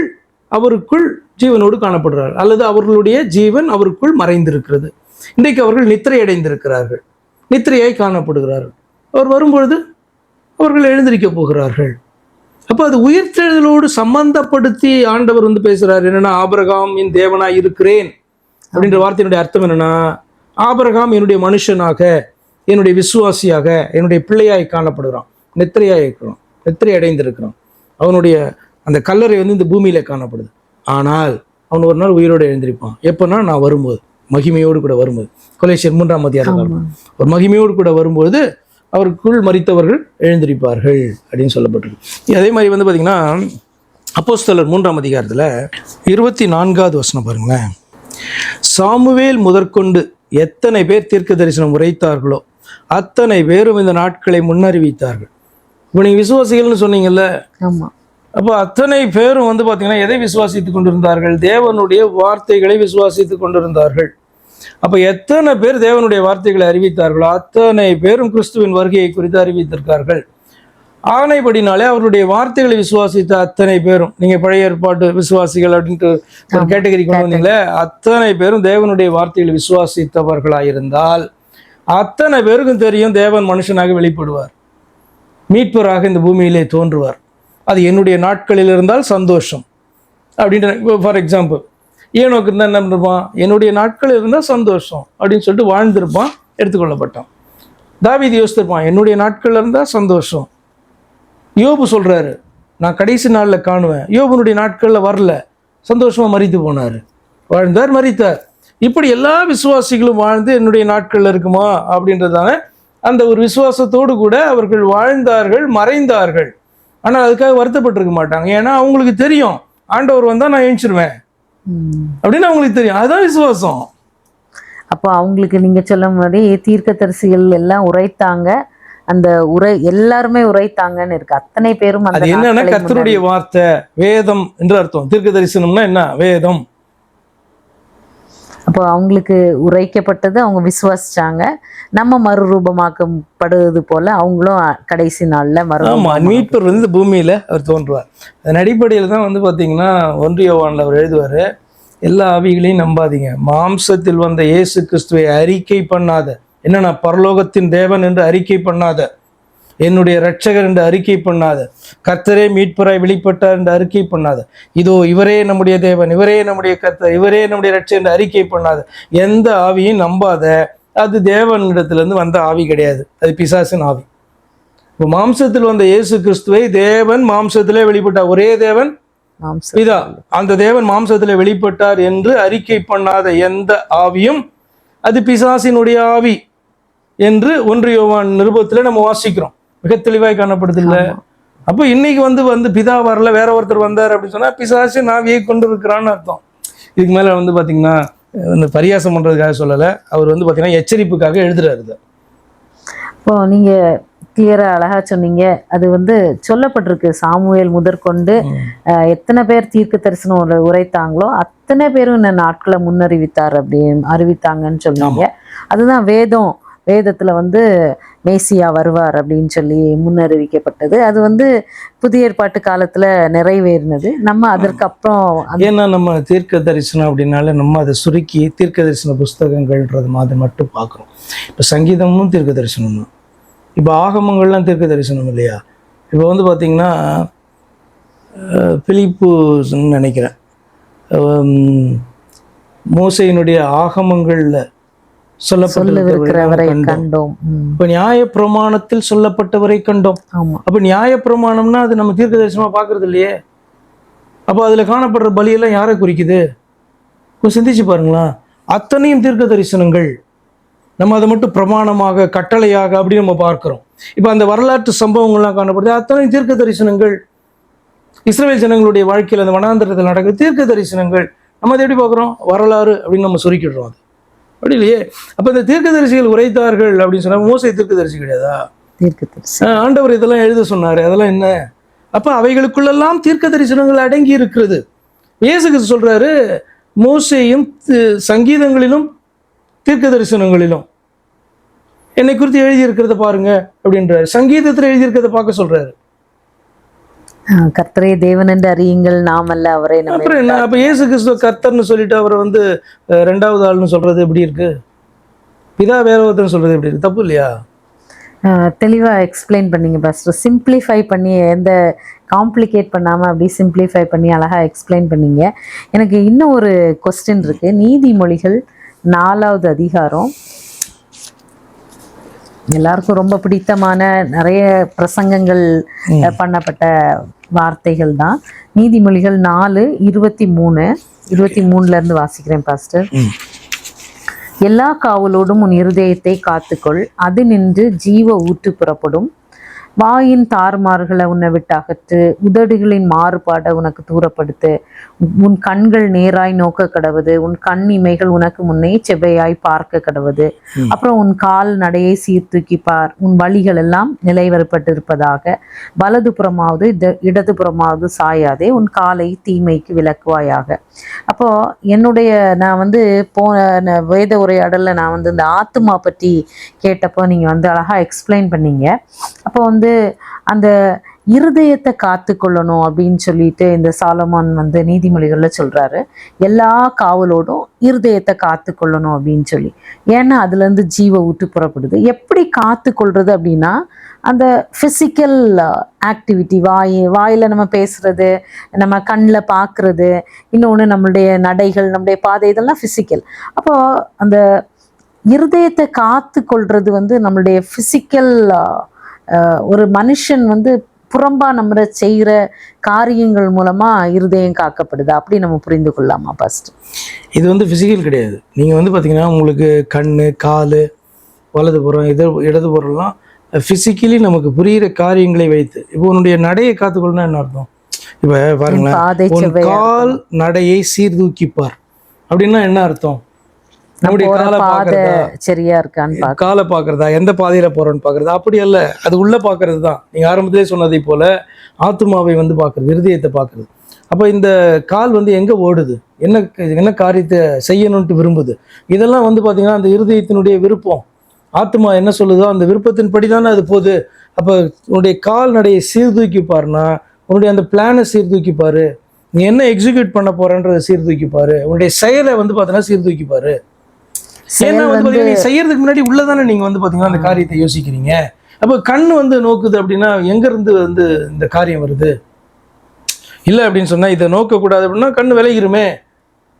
அவருக்குள் ஜீவனோடு காணப்படுறார், அல்லது அவர்களுடைய ஜீவன் அவருக்குள் மறைந்திருக்கிறது. இன்றைக்கு அவர்கள் நித்திரை அடைந்திருக்கிறார்கள், நித்திரையாய் காணப்படுகிறார்கள். அவர் வரும்பொழுது அவர்கள் எழுந்திருக்க போகிறார்கள். அப்போ அது உயிர்த்தெழுதலோடு சம்பந்தப்படுத்தி ஆண்டவர் வந்து பேசுறாரு. என்னன்னா, ஆபிரகாமின் தேவனாய் இருக்கிறேன் அப்படின்ற வார்த்தையினுடைய அர்த்தம் என்னன்னா, ஆபிரகாம் என்னுடைய மனுஷனாக, என்னுடைய விசுவாசியாக, என்னுடைய பிள்ளையாய் காணப்படுகிறான், நித்திரையாய் இருக்கிறான், நித்திரை அடைந்திருக்கிறான். அவனுடைய அந்த கல்லறை வந்து இந்த பூமியில காணப்படுது. ஆனால் அவன் ஒரு நாள் உயிரோடு எழுந்திருப்பான். எப்போனா, நான் வரும்போது, மகிமையோடு கூட வரும்போது. கொலேசியர் 3 ஒரு மகிமையோடு கூட வரும்போது அவருக்குள் மரித்தவர்கள் எழுந்திருப்பார்கள் அப்படின்னு சொல்லப்பட்டிருக்கு. அதே மாதிரி வந்து பார்த்தீங்கன்னா, அப்போஸ்தலர் 3 24 பாருங்களேன். சாமுவேல் முதற்கொண்டு எத்தனை பேர் தீர்க்க தரிசனம் உரைத்தார்களோ அத்தனை பேரும் இந்த நாட்களை முன்னறிவித்தார்கள். இப்போ நீங்கள் விசுவாசிகள்னு சொன்னீங்கல்ல, அப்போ அத்தனை பேரும் வந்து பார்த்தீங்கன்னா எதை விசுவாசித்து கொண்டிருந்தார்கள்? தேவனுடைய வார்த்தைகளை விசுவாசித்து கொண்டிருந்தார்கள். அப்போ எத்தனை பேர் தேவனுடைய வார்த்தைகளை அறிவித்தார்களோ அத்தனை பேரும் கிறிஸ்துவின் வருகையை குறித்து அறிவித்திருக்கார்கள். ஆணைப்படினாலே அவருடைய வார்த்தைகளை விசுவாசித்த அத்தனை பேரும், நீங்க பழைய ஏற்பாட்டு விசுவாசிகள் அப்படின்ட்டு ஒரு கேட்டகரி கொண்டு வந்தீங்களே, அத்தனை பேரும் தேவனுடைய வார்த்தைகளை விசுவாசித்தவர்களாயிருந்தால் அத்தனை பேருக்கும் தெரியும் தேவன் மனுஷனாக வெளிப்படுவார், மீட்பராக இந்த பூமியிலே தோன்றுவார். அது என்னுடைய நாட்களில் இருந்தால் சந்தோஷம் அப்படின்ற. ஃபார் எக்ஸாம்பிள், ஏனோக்கு இருந்தால் என்ன பண்ணிருப்பான்? என்னுடைய நாட்கள் இருந்தால் சந்தோஷம் அப்படின்னு சொல்லிட்டு வாழ்ந்திருப்பான், எடுத்துக்கொள்ளப்பட்டான். தாவீது யோசித்திருப்பான், என்னுடைய நாட்கள் இருந்தால் சந்தோஷம். யோபு சொல்றாரு, நான் கடைசி நாளில் காணுவேன். யோபுனுடைய நாட்களில் வரல, சந்தோஷமா மரித்து போனார், வாழ்ந்தார், மரித்தார். இப்படி எல்லா விசுவாசிகளும் வாழ்ந்து என்னுடைய நாட்கள்ல இருக்குமா அப்படின்றதான அந்த ஒரு விசுவாசத்தோடு கூட அவர்கள் வாழ்ந்தார்கள், மறைந்தார்கள். ஆனால் அதுக்காக வருத்தப்பட்டிருக்க மாட்டாங்க. ஏன்னா அவங்களுக்கு தெரியும், ஆண்டவர் வந்தால் நான் எழுந்திருவேன் அப்படின்னு அவங்களுக்கு தெரியும். அதுதான் விசுவாசம். அப்போ அவங்களுக்கு நீங்க சொல்ல மாதிரி தீர்க்கதரிசிகள் எல்லாம் உரைத்தாங்க, அந்த உரை எல்லாருமே உரைத்தாங்கன்னு இருக்கு. அத்தனை பேரும் அது என்னன்னா கர்த்தருடைய வார்த்தை, வேதம் என்று அர்த்தம். தீர்க்க தரிசனம்னா என்ன? வேதம். அப்போ அவங்களுக்கு உரைக்கப்பட்டது, அவங்க விசுவாசிச்சாங்க. நம்ம மறுரூபமாக்கப்படுவது போல அவங்களும் கடைசி நாள்ல மீட்பர் வந்து பூமியில அவர் தோன்றுவார். அதன் அடிப்படையில் தான் வந்து பாத்தீங்கன்னா 1 யோவான்ல அவர் எழுதுவாரு, எல்லா ஆவிகளையும் நம்பாதீங்க, மாம்சத்தில் வந்த இயேசு கிறிஸ்துவை அறிக்கை பண்ணாத, என்னன்னா பரலோகத்தின் தேவன் என்று அறிக்கை பண்ணாத, என்னுடைய இரட்சகர் என்று அறிக்கை பண்ணாத, கர்த்தரே மீட்பராய் வெளிப்பட்டார் என்று அறிக்கை பண்ணாத, இதோ இவரே நம்முடைய தேவன், இவரே நம்முடைய கர்த்தர், இவரே நம்முடைய இரட்சகர் என்று அறிக்கை பண்ணாத எந்த ஆவியும் நம்பாத. அது தேவனிடத்திலிருந்து வந்த ஆவி கிடையாது, அது பிசாசின் ஆவி. இப்போ மாம்சத்தில் வந்த இயேசு கிறிஸ்துவை தேவன் மாம்சத்திலே வெளிப்பட்டார், ஒரே தேவன் பிதா, அந்த தேவன் மாம்சத்திலே வெளிப்பட்டார் என்று அறிக்கை பண்ணாத எந்த ஆவியும் அது பிசாசினுடைய ஆவி என்று 1 யோவான் நிருபத்தில் நம்ம வாசிக்கிறோம், மிக தெளிவாய் காணப்படுது இல்லை? அப்போ இன்னைக்கு வந்து பிதா வரல, வேற ஒருத்தர் வந்தார் அப்படின்னு சொன்னா பிசாசின் ஆவியை கொண்டு இருக்கிறான்னு அர்த்தம். இதுக்கு மேல வந்து பாத்தீங்கன்னா இந்த பரியாசம் பண்றதுக்காக சொல்லலை, அவர் வந்து பாத்தீங்கன்னா எச்சரிப்புக்காக எழுதுறாரு. இப்போ நீங்க கிளியரா அழகா சொன்னீங்க. அது வந்து சொல்லப்பட்டிருக்கு, சாமுவேல் முதற்கொண்டு எத்தனை பேர் தீர்க்க தரிசனம் உரைத்தாங்களோ அத்தனை பேரும் இந்த நாட்களை முன்னறிவித்தார் அப்படின்னு அறிவித்தாங்கன்னு சொன்னீங்க. அதுதான் வேதத்துல வந்து மேசியா வருவார் அப்படின்னு சொல்லி முன்னறிவிக்கப்பட்டது. அது வந்து புதிய ஏற்பாட்டு காலத்துல நிறைவேறினது. நம்ம அதற்கு அப்புறம் ஏன்னா நம்ம தீர்க்க தரிசனம் அப்படின்னால நம்ம அதை சுருக்கி தீர்க்க தரிசன புஸ்தகங்கள்ன்றது மாதிரி மட்டும் பார்க்குறோம். இப்போ சங்கீதமும் தீர்க்க தரிசனம் தான், இப்போ ஆகமங்கள்லாம் தீர்க்க தரிசனம் இல்லையா? இப்போ வந்து பார்த்திங்கன்னா பிலிப்புன்னு நினைக்கிறேன், மோசையினுடைய ஆகமங்களில் சொல்லப்பட்டவரை கண்டோம். இப்ப நியாய பிரமாணத்தில் சொல்லப்பட்டவரை கண்டோம். அப்ப நியாய பிரமாணம்னா அது நம்ம தீர்க்க தரிசனமா பாக்குறது இல்லையே. அப்ப அதுல காணப்படுற பலியெல்லாம் யாரை குறிக்குது? கொஞ்சம் சிந்திச்சு பாருங்களா. அத்தனையும் தீர்க்க தரிசனங்கள். நம்ம அதை மட்டும் பிரமாணமாக கட்டளையாக அப்படி நம்ம பார்க்கிறோம். இப்போ அந்த வரலாற்று சம்பவங்கள்லாம் காணப்படுது, அத்தனை தீர்க்க தரிசனங்கள். இஸ்ரவேல் ஜனங்களுடைய வாழ்க்கையில் அந்த வனாந்தரத்தில் நடக்கிற தீர்க்க தரிசனங்கள். நம்ம அதை எப்படி பார்க்குறோம்? வரலாறு அப்படின்னு நம்ம சுருக்கிடுறோம். அது அப்படி இல்லையே. அப்போ இந்த தீர்க்கதரிசிகள் உரைத்தார்கள் அப்படின்னு சொன்னா மோசே தீர்க்கதரிசி கிடையாதா? ஆண்டவர் இதெல்லாம் எழுத சொன்னாரு, அதெல்லாம் என்ன? அப்போ அவைகளுக்குள்ளெல்லாம் தீர்க்க தரிசனங்கள் அடங்கி இருக்கிறது. இயேசு கிறிஸ்து சொல்றாரு, மோசேயும் சங்கீதங்களிலும் தீர்க்க தரிசனங்களிலும் என்னை குறித்து எழுதியிருக்கிறத பாருங்க அப்படின்றாரு. சங்கீதத்தில் எழுதியிருக்கிறத பார்க்க சொல்றாரு. கர்த்தரே தேவன் என்று அறியுங்கள், நாம் அல்ல அவரே. அப்புறம் என்ன? அப்ப இயேசு கிறிஸ்துவ கர்த்தர்னு சொல்லிட்டு அவரை வந்து ரெண்டாவது ஆள்னு சொல்றது எப்படி இருக்கு? பிதா வேற ஒருத்தர் சொல்றது எப்படி இருக்கு? தப்பு இல்லையா? தெளிவா எக்ஸ்பிளைன் பண்ணீங்க பாஸ்டர். சிம்பிளிஃபை பண்ணி, எந்த காம்ப்ளிகேட் பண்ணாம அப்படி சிம்பிளிஃபை பண்ணி அழகா எக்ஸ்பிளைன் பண்ணீங்க. எனக்கு இன்னும் ஒரு கொஸ்டின் இருக்கு. நீதிமொழிகள் 4வது அதிகாரம், எல்லாருக்கும் ரொம்ப பிடித்தமான நிறைய பிரசங்கங்கள் பண்ணப்பட்ட வார்த்தைகள் தான். நீதிமொழிகள் 4:23 இருந்து வாசிக்கிறேன் பாஸ்டர். எல்லா காவலோடும் உன் இருதயத்தை காத்துக்கொள், அது நின்று ஜீவ ஊற்று புறப்படும். வாயின் தாறுமாறுகளை உன்னை விட்டு அகற்று, உதடுகளின் மாறுபாடை உனக்கு தூரப்படுத்து. உன் கண்கள் நேராய் நோக்க கடவுது, உன் கண் இமைகள் உனக்கு முன்னே செவ்வையாய் பார்க்க கடவுது. அப்புறம் உன் கால் நடையை சீர்தூக்கி பார், உன் வழிகள் எல்லாம் நிலைவரப்பட்டு இருப்பதாக. வலது புறமாவது இடது புறமாவது சாயாதே, உன் காலை தீமைக்கு விலக்குவாயாக. அப்போ நான் வந்து வேத உரையாடல்ல நான் வந்து இந்த ஆத்துமா பற்றி கேட்டப்போ நீங்க வந்து அழகா எக்ஸ்பிளைன் பண்ணீங்க. அப்போ வந்து அந்த இருதயத்தை காத்து கொள்ளணும் அப்படின்னு சொல்லிட்டு இந்த சாலமோன் வந்து நீதிமொழிகள்ல சொல்றாரு. எல்லா காவலோடும் இருதயத்தை காத்து கொள்ளணும் அப்படின்னு சொல்லி. ஏன்னா அதுல இருந்து ஜீவ ஊற்று புறப்படுது. எப்படி காத்து கொள்றது அப்படின்னா, அந்த ஃபிசிக்கல் ஆக்டிவிட்டி, வாயில நம்ம பேசுறது, நம்ம கண்ணில் பார்க்கறது, இன்னொன்று நம்மளுடைய நடைகள், நம்முடைய பாதை, இதெல்லாம் ஃபிசிக்கல். அப்போ அந்த இருதயத்தை காத்து கொள்றது வந்து நம்மளுடைய ஃபிசிக்கல். ஒரு மனுஷன் வந்து புறம்பா நம்ம செய்கிற காரியங்கள் மூலமா இருதயம் காக்கப்படுது, அப்படி நம்ம புரிந்து கொள்ளலாமா ஃபர்ஸ்ட்? இது வந்து ஃபிசிக்கல் கிடையாது. நீங்க வந்து பாத்தீங்கன்னா உங்களுக்கு கண்ணு, காலு, வலதுபுறம், இடதுபுறம்லாம் ஃபிசிக்கலி நமக்கு புரிகிற காரியங்களை வைத்து. இப்போ உன்னுடைய நடையை காத்துக்கொள்ளணும் என்ன அர்த்தம்? இப்போ பாருங்களேன், கால் நடையை சீர்தூக்கிப்பார் அப்படின்னா என்ன அர்த்தம்? நம்முடைய சரியா இருக்கான்னு காலை பாக்குறதா, எந்த பாதையில போறோம்னு பாக்குறதா? அப்படி அல்ல, அது உள்ள பாக்குறது தான். நீங்க ஆரம்பத்திலே சொன்னதை போல ஆத்துமாவை வந்து பாக்குறது, இருதயத்தை பாக்குறது. அப்ப இந்த கால் வந்து எங்க ஓடுது, என்ன காரியத்தை செய்யணும்ட்டு விரும்புது, இதெல்லாம் வந்து பாத்தீங்கன்னா அந்த இருதயத்தினுடைய விருப்பம். ஆத்துமா என்ன சொல்லுதோ அந்த விருப்பத்தின் படிதானே அது போகுது. அப்ப உன்னுடைய கால் நடையை சீர்தூக்கிப்பாருன்னா உன்னுடைய அந்த பிளானை சீர்தூக்கிப்பாரு, நீ என்ன எக்ஸிக்யூட் பண்ண போறன்றதை சீர்தூக்கிப்பாரு, உன்னுடைய செயலை வந்து பாத்தீங்கன்னா சீர்தூக்கிப்பாரு. ஏன்னா வந்து பாத்தீங்கன்னா நீ செய்யறதுக்கு முன்னாடி உள்ளதானே நீங்க வந்து பாத்தீங்கன்னா அந்த காரியத்தை யோசிக்கிறீங்க. அப்ப கண்ணு வந்து நோக்குது அப்படின்னா எங்க இருந்து வந்து இந்த காரியம் வருது? இல்லை அப்படின்னு சொன்னா இதை நோக்கக்கூடாது அப்படின்னா கண்ணு விளைகிறோமே.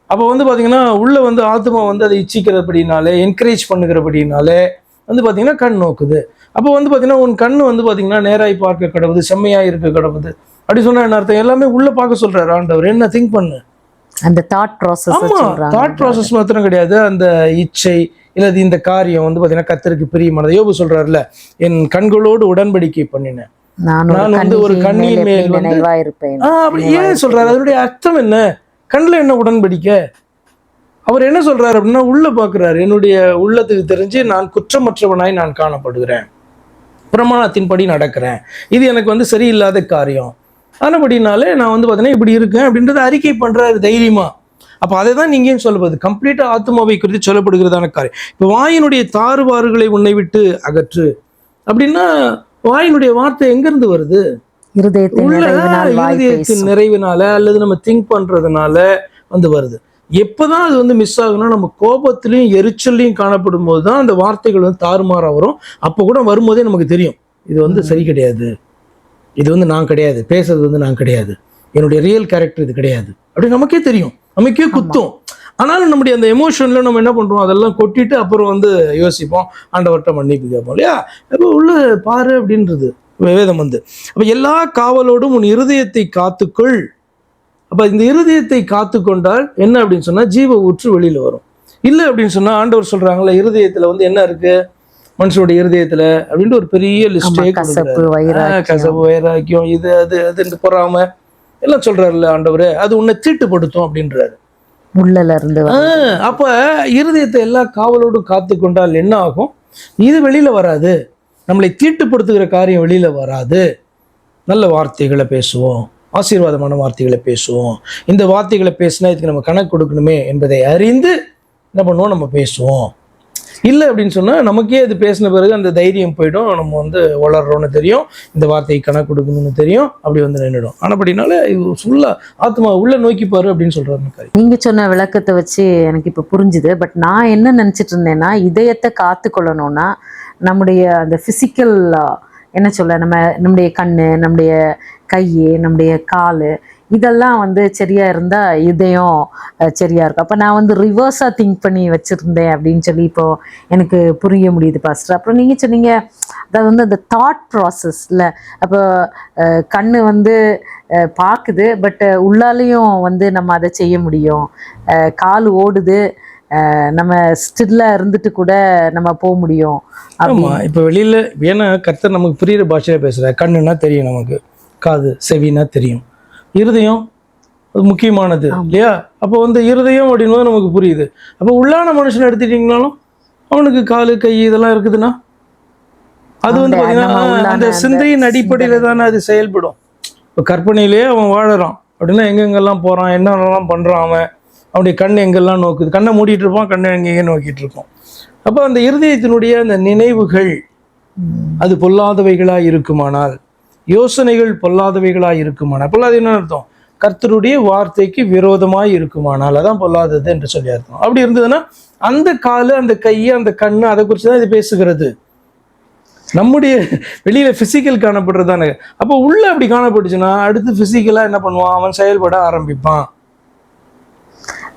அப்போ வந்து பாத்தீங்கன்னா உள்ள வந்து ஆத்மா வந்து அதை இச்சிக்கிறபடினாலே, என்கரேஜ் பண்ணுகிறபடினாலே வந்து பாத்தீங்கன்னா கண் நோக்குது. அப்போ வந்து பாத்தீங்கன்னா உன் கண்ணு வந்து பாத்தீங்கன்னா நேராய் பார்க்க கடவுது, செம்மையா இருக்க கடவுது அப்படி சொன்னா என்ன அர்த்தம்? எல்லாமே உள்ள பார்க்க சொல்றாரு ஆண்டவர். என்ன திங்க் பண்ணு, அந்த தாட் ப்ராசஸ். ஆமா, தாட் ப்ராசஸ் மாத்திரம் கிடையாது, அந்த இச்சை இல்லது இந்த காரியம் வந்து பாத்தீங்கன்னா கர்த்தருக்கு பிரியமானது. யோபு சொல்றாருல, என் கண்களோடு உடன்படிக்கை பண்ணினேன், நான் வந்து ஒரு கண்ணின் மேல் வந்து அப்படி ஏன் சொல்றாரு? அதனுடைய அர்த்தம் என்ன? கண்ணில் என்ன உடன்படிக்கை? அவர் என்ன சொல்றாரு அப்படின்னா உள்ள பாக்குறாரு. என்னுடைய உள்ளத்துக்கு தெரிஞ்சு நான் குற்றமற்றவனாய் நான் காணப்படுகிறேன், பிரமாணத்தின்படி நடக்கிறேன், இது எனக்கு வந்து சரியில்லாத காரியம், ஆனபடினாலே நான் வந்து பார்த்தீங்கன்னா இப்படி இருக்கேன் அப்படின்றத அறிக்கை பண்றாரு தைரியமா. அப்போ அதை தான் நீங்க சொல்லுவது கம்ப்ளீட்டா ஆத்மாவை குறித்து சொல்லப்படுகிறதான காரியம். இப்போ வாயினுடைய தாறுபாறுகளை உன்னை விட்டு அகற்று அப்படின்னா வாயினுடைய வார்த்தை எங்கிருந்து வருது? இருதயத்தின் நிறைவினால அல்லது நம்ம திங்க் பண்றதுனால வந்து வருது. எப்பதான் அது வந்து மிஸ் ஆகும்னா நம்ம கோபத்திலையும் எரிச்சல்லையும் காணப்படும் போது தான் அந்த வார்த்தைகள் வந்து தாறுமாறா வரும். அப்போ கூட வரும்போதே நமக்கு தெரியும் இது வந்து சரி கிடையாது, இது வந்து நான் கிடையாது, பேசுறது வந்து நான் கிடையாது, என்னுடைய ரியல் கேரக்டர் இது கிடையாது அப்படி நமக்கே தெரியும், நமக்கே குத்தும். ஆனாலும் நம்முடைய அந்த எமோஷன்ல நம்ம என்ன பண்றோம், அதெல்லாம் கொட்டிட்டு அப்புறம் வந்து யோசிப்போம், ஆண்டவர்கிட்ட மன்னிப்பு கேட்போம் இல்லையா? அப்போ உள்ள பாரு அப்படின்றது வேதம் வந்து. அப்ப எல்லா காவலோடும் உன் இருதயத்தை காத்துக்கொள். அப்ப இந்த இருதயத்தை காத்து கொண்டால் என்ன அப்படின்னு சொன்னா ஜீவ ஊற்று வெளியில வரும். இல்லை அப்படின்னு சொன்னா ஆண்டவர் சொல்றாங்கல்ல, இருதயத்துல வந்து என்ன இருக்கு மனுஷனுடைய இருதயத்துல அப்படின்ட்டு ஒரு பெரிய லிஸ்டே கசப்பு, வைராக்கியம். கசப்பு, வைராக்கியம், இது அது அதுன்னு பொறாம எல்லாம் சொல்றாருல்ல ஆண்டவர், அது உன்னை தீட்டுப்படுத்தும் அப்படின்றாரு. உள்ளல இருந்து அப்ப இருதயத்தை எல்லா காவலோடு காத்து கொண்டால் என்ன ஆகும்? இது வெளியில வராது, நம்மளை தீட்டுப்படுத்துகிற காரியம் வெளியில வராது. நல்ல வார்த்தைகளை பேசுவோம், ஆசீர்வாதமான வார்த்தைகளை பேசுவோம். இந்த வார்த்தைகளை பேசினா இதுக்கு நம்ம கணக்கு கொடுக்கணுமே என்பதை அறிந்து என்ன பண்ணுவோம், நம்ம பேசுவோம். இல்லை அப்படின்னு சொன்னால் நமக்கே அது பேசின பிறகு அந்த தைரியம் போயிடும், நம்ம வந்து வளர்றோன்னு தெரியும், இந்த வார்த்தைக்கு கணக்கு கொடுக்கணும்னு தெரியும், அப்படி வந்து நின்றுடும். ஆனால் அப்படினால இது ஃபுல்லாக ஆத்மா உள்ள நோக்கிப்பாரு அப்படின்னு சொல்கிறாரு. நீங்கள் சொன்ன விளக்கத்தை வச்சு எனக்கு இப்போ புரிஞ்சுது. பட் நான் என்ன நினச்சிட்டு இருந்தேன்னா, இதயத்தை காத்துக்கொள்ளணும்னா நம்முடைய அந்த ஃபிசிக்கல் என்ன சொல்ல, நம்முடைய கண், நம்முடைய கை, நம்முடைய கால், இதெல்லாம் வந்து சரியா இருந்தா இதயம் சரியா இருக்கும். அப்போ நான் வந்து ரிவர்ஸாக திங்க் பண்ணி வச்சுருந்தேன் அப்படின்னு சொல்லி இப்போ எனக்கு புரிய முடியுது பாஸ்டர். அப்புறம் நீங்கள் சொன்னீங்க, அதாவது வந்து அந்த தாட் ப்ராசஸில் அப்போ கண் வந்து பார்க்குது, பட் உள்ளாலேயும் வந்து நம்ம அதை செய்ய முடியும். கால் ஓடுது, நம்ம ஸ்டில்லாக இருந்துட்டு கூட நம்ம போக முடியும். ஆமாம், இப்போ வெளியில் ஏன்னா கர்த்தர் நமக்கு புரியுற பாஷையில் பேசுகிற. கண்ணுன்னா தெரியும் நமக்கு, காது செவினா தெரியும், இருதயம் அது முக்கியமானது இல்லையா? அப்போ வந்து இருதயம் அப்படின்னும் நமக்கு புரியுது. அப்போ உள்ளான மனுஷனை எடுத்துட்டீங்கனாலும் அவனுக்கு காலு கை இதெல்லாம் இருக்குதுன்னா அது வந்து பார்த்தீங்கன்னா அந்த சிந்தையின் அடிப்படையில் தானே அது செயல்படும். இப்போ கற்பனையிலேயே அவன் வாழறான் அப்படின்னா எங்கெங்கெல்லாம் போகிறான், என்னென்னலாம் பண்ணுறான், அவனுடைய கண் எங்கெல்லாம் நோக்குது, கண்ணை மூடிட்டு இருப்பான், கண்ணை எங்கெங்கே நோக்கிட்டு இருப்பான். அப்போ அந்த இருதயத்தினுடைய அந்த நினைவுகள் அது பொல்லாதவைகளாக இருக்குமானால், யோசனைகள் பொல்லாதவைகளாக இருக்குமானால், பொல்லாது என்ன அர்த்தம்? கர்த்தருடைய வார்த்தைக்கு விரோதமாய் இருக்குமானால் அதான் பொல்லாதது என்று சொல்லி அர்த்தம். அப்படி இருந்ததுன்னா அந்த காலு, அந்த கை, அந்த கண்ணு அதை குறித்து தான் இது பேசுகிறது. நம்முடைய வெளியில பிசிக்கல் காணப்படுறது தானே. அப்போ உள்ள அப்படி காணப்பட்டுச்சுன்னா அடுத்து பிசிக்கலா என்ன பண்ணுவான், அவன் செயல்பட ஆரம்பிப்பான்.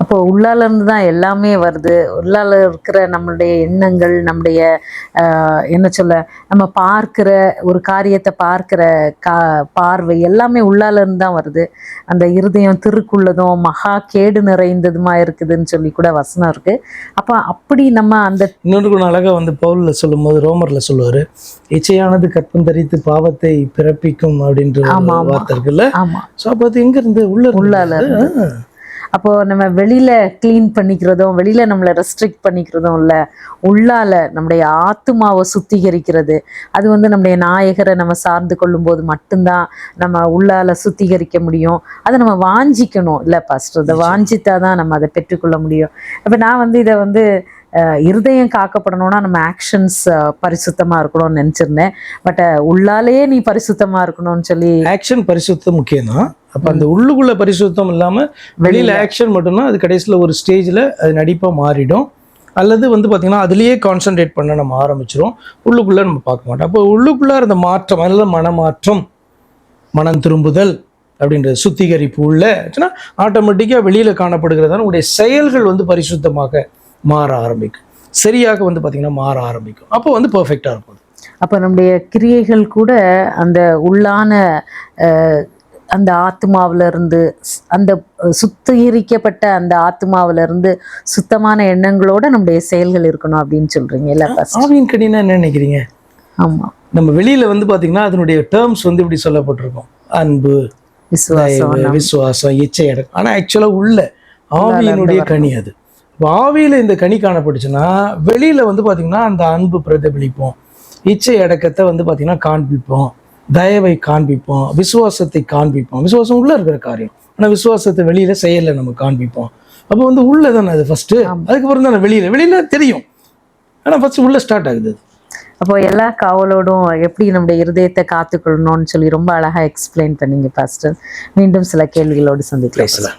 அப்போ உள்ளால இருந்து தான் எல்லாமே வருது. உள்ளால இருக்கிற நம்மளுடைய எண்ணங்கள், நம்முடைய என்ன சொல்ல, நம்ம பார்க்கிற ஒரு காரியத்தை பார்க்கிற பார்வை எல்லாமே உள்ளால இருந்து தான் வருது. அந்த இருதயம் திருக்குள்ளதும் மகா கேடு நிறைந்ததுமா இருக்குதுன்னு சொல்லி கூட வசனம் இருக்கு. அப்போ அப்படி நம்ம அந்த இன்னொரு அழகா வந்து பவுல்ல சொல்லும் போது ரோமர்ல சொல்லுவாரு, இச்சையானது கற்பம் தரித்து பாவத்தை பிறப்பிக்கும் அப்படின்ற வார்த்தை இருக்குல்ல. ஆமா, ஸோ அப்போ அது எங்க இருந்து? உள்ளால இருந்து. அப்போ நம்ம வெளியில கிளீன் பண்ணிக்கிறதும் வெளியில நம்மளை ரெஸ்ட்ரிக்ட் பண்ணிக்கிறதும் இல்லை, உள்ளால நம்முடைய ஆத்துமாவை சுத்திகரிக்கிறது. அது வந்து நம்முடைய நாயகரை நம்ம சார்ந்து கொள்ளும் போது மட்டும்தான் நம்ம உள்ளால சுத்திகரிக்க முடியும். அதை நம்ம வாஞ்சிக்கணும் இல்லை பாஸ்டர், அதை வாஞ்சித்தாதான் நம்ம அதை பெற்றுக்கொள்ள முடியும். அப்போ நான் வந்து இதை வந்து இருதயம் காக்கப்படணும்னா நம்ம ஆக்ஷன்ஸ் பரிசுத்தமா இருக்கணும்னு நினைச்சிருந்தேன். பட் உள்ளாலேயே நீ பரிசுத்தமா இருக்கணும்னு சொல்லி ஆக்ஷன் பரிசுத்தம் முக்கியம் தான். அப்போ அந்த உள்ளுக்குள்ள பரிசுத்தம் இல்லாமல் வெளியில் ஆக்ஷன் மட்டும்தான் அது கடைசியில் ஒரு ஸ்டேஜில் அது நடிப்பாக மாறிடும். அல்லது வந்து பார்த்திங்கன்னா அதுலேயே கான்சன்ட்ரேட் பண்ண நம்ம ஆரம்பிச்சிடும், உள்ளுக்குள்ளே நம்ம பார்க்க மாட்டோம். அப்போ உள்ளுக்குள்ளே அந்த மாற்றம், அதில் மனமாற்றம், மனம் திரும்புதல் அப்படின்றது சுத்திகரிப்பு உள்ள ஆட்டோமேட்டிக்காக வெளியில் காணப்படுகிறதான உங்களுடைய செயல்கள் வந்து பரிசுத்தமாக மாற ஆரம்பிக்கும், சரியாக வந்து பார்த்திங்கன்னா மாற ஆரம்பிக்கும். அப்போ வந்து பர்ஃபெக்டாக இருக்கும். அப்போ நம்முடைய கிரியைகள் கூட அந்த உள்ளான அந்த ஆத்மாவில இருந்து, அந்த சுத்திகரிக்கப்பட்ட அந்த ஆத்மாவில இருந்து சுத்தமான எண்ணங்களோட நம்முடைய செயல்கள் இருக்கணும் அப்படின்னு சொல்றீங்க இல்ல? ஆவியின் கனினா என்ன நினைக்கிறீங்க? ஆமா, நம்ம வெளியில வந்து பாத்தீங்கன்னா அதனுடைய டேர்ம்ஸ் வந்து இப்படி சொல்லப்பட்டிருக்கும், அன்பு, விசுவாசம், இச்சை அடக்கம். ஆனா ஆக்சுவலா உள்ள ஆவியினுடைய கனி அது. ஆவியில இந்த கனி காணப்பட்டுச்சுன்னா வெளியில வந்து பாத்தீங்கன்னா அந்த அன்பு பிரதிபலிப்போம், இச்சை அடக்கத்தை வந்து பாத்தீங்கன்னா காண்பிப்போம், தயவை காண்பிப்போம், விசுவாசத்தை காண்பிப்போம். விசுவாசம் உள்ள இருக்கிற காரியம், ஆனா விசுவாசத்தை வெளியில செயல்ல நம்ம காண்பிப்போம். அப்போ வந்து உள்ள தானே அது ஃபர்ஸ்ட், அதுக்கப்புறம் தானே வெளியில தெரியும், ஆனா ஃபர்ஸ்ட் உள்ள ஸ்டார்ட் ஆகுது. அப்போ எல்லா காவலோடும் எப்படி நம்முடைய இருதயத்தை காத்துக்கொள்ளணும்னு சொல்லி ரொம்ப அழகா எக்ஸ்பிளைன் பண்ணீங்க பாஸ்டர். மீண்டும் சில கேள்விகளோடு சந்திக்கலாம்.